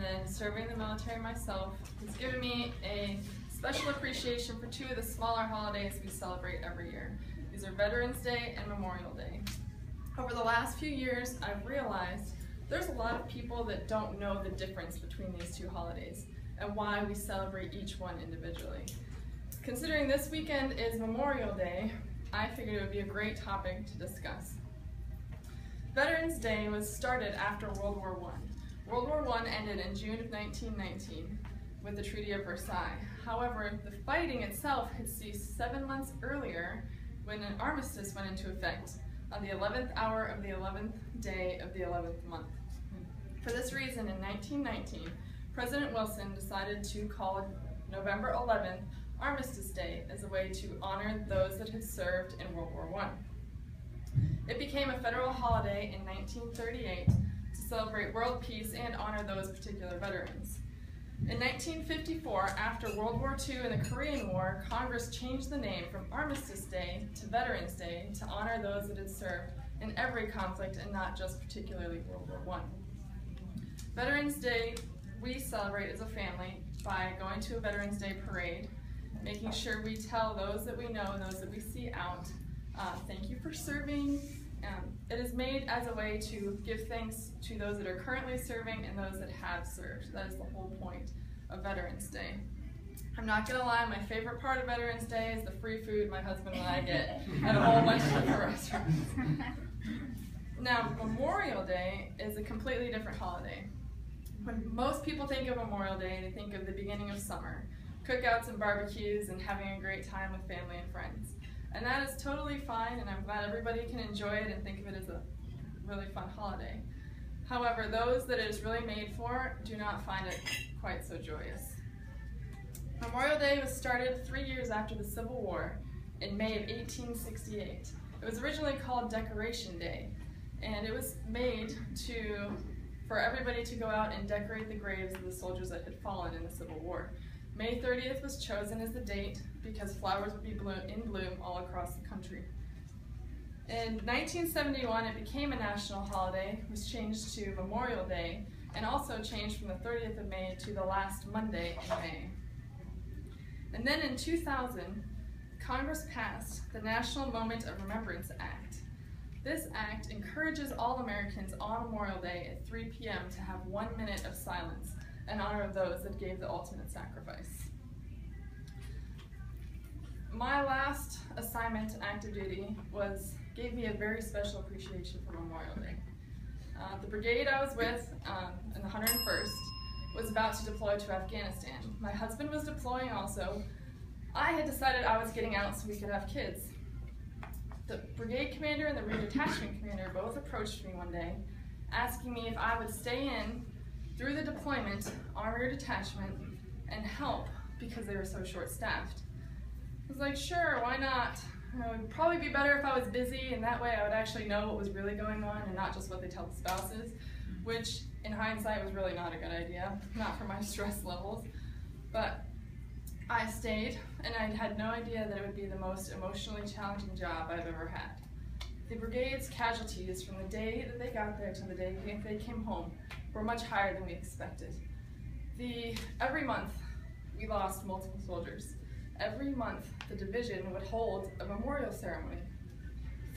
then serving the military myself has given me a special appreciation for two of the smaller holidays we celebrate every year. These are Veterans Day and Memorial Day. Over the last few years, I've realized there's a lot of people that don't know the difference between these two holidays and why we celebrate each one individually. Considering this weekend is Memorial Day, I figured it would be a great topic to discuss. Veterans Day was started after World War I. World War I ended in June of 1919 with the Treaty of Versailles. However, the fighting itself had ceased 7 months earlier when an armistice went into effect on the 11th hour of the 11th day of the 11th month. For this reason, in 1919, President Wilson decided to call November 11th Armistice Day as a way to honor those that had served in World War I. It became a federal holiday in 1938 to celebrate world peace and honor those particular veterans. In 1954, after World War II and the Korean War, Congress changed the name from Armistice Day to Veterans Day to honor those that had served in every conflict and not just particularly World War I. Veterans Day we celebrate as a family by going to a Veterans Day parade, making sure we tell those that we know and those that we see out, thank you for serving. It is made as a way to give thanks to those that are currently serving and those that have served. That is the whole point of Veterans Day. I'm not going to lie, my favorite part of Veterans Day is the free food my husband and I get at a whole bunch of different restaurants. Now, Memorial Day is a completely different holiday. When most people think of Memorial Day, they think of the beginning of summer, cookouts and barbecues and having a great time with family and friends. And that is totally fine, and I'm glad everybody can enjoy it and think of it as a really fun holiday. However, those that it is really made for do not find it quite so joyous. Memorial Day was started 3 years after the Civil War in May of 1868. It was originally called Decoration Day, and it was made for everybody to go out and decorate the graves of the soldiers that had fallen in the Civil War. May 30th was chosen as the date because flowers would be in bloom all across the country. In 1971, it became a national holiday, was changed to Memorial Day, and also changed from the 30th of May to the last Monday in May. And then in 2000, Congress passed the National Moment of Remembrance Act. This act encourages all Americans on Memorial Day at 3 p.m. to have 1 minute of silence in honor of those that gave the ultimate sacrifice. My last assignment in active duty gave me a very special appreciation for Memorial Day. The brigade I was with in the 101st was about to deploy to Afghanistan. My husband was deploying also. I had decided I was getting out so we could have kids. The brigade commander and the redetachment commander both approached me one day asking me if I would stay in through the deployment on rear detachment and help because they were so short-staffed. I was like, sure, why not? It would probably be better if I was busy, and that way I would actually know what was really going on and not just what they tell the spouses, which in hindsight was really not a good idea, not for my stress levels. But I stayed, and I had no idea that it would be the most emotionally challenging job I've ever had. The brigade's casualties from the day that they got there to the day they came home were much higher than we expected. Every month, we lost multiple soldiers. Every month, the division would hold a memorial ceremony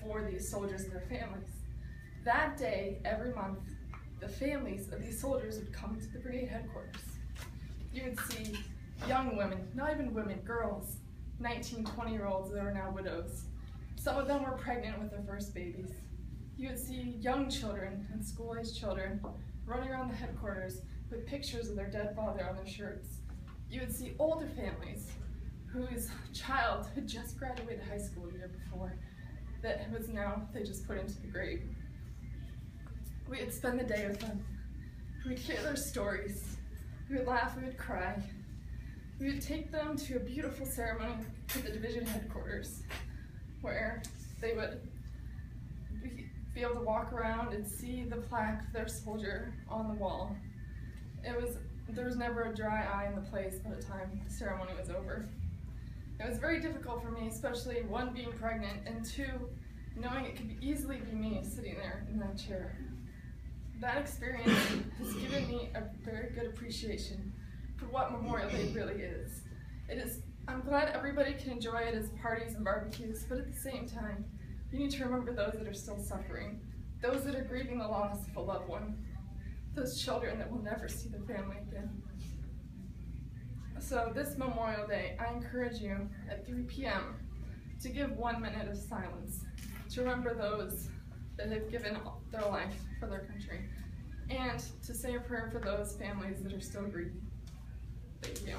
for these soldiers and their families. That day, every month, the families of these soldiers would come to the brigade headquarters. You would see young women, not even women, girls, 19, 20-year-olds that are now widows. Some of them were pregnant with their first babies. You would see young children and school-aged children running around the headquarters with pictures of their dead father on their shirts. You would see older families whose child had just graduated high school the year before that was now, they just put into the grave. We would spend the day with them. We would hear their stories. We would laugh, we would cry. We would take them to a beautiful ceremony at the division headquarters where they would be able to walk around and see the plaque of their soldier on the wall. There was never a dry eye in the place by the time the ceremony was over. It was very difficult for me, especially one, being pregnant, and two, knowing it could easily be me sitting there in that chair. That experience has given me a very good appreciation for what Memorial Day really is. I'm glad everybody can enjoy it as parties and barbecues, but at the same time, you need to remember those that are still suffering, those that are grieving the loss of a loved one, those children that will never see their family again. So this Memorial Day, I encourage you at 3 p.m. to give 1 minute of silence, to remember those that have given their life for their country, and to say a prayer for those families that are still grieving. Thank you.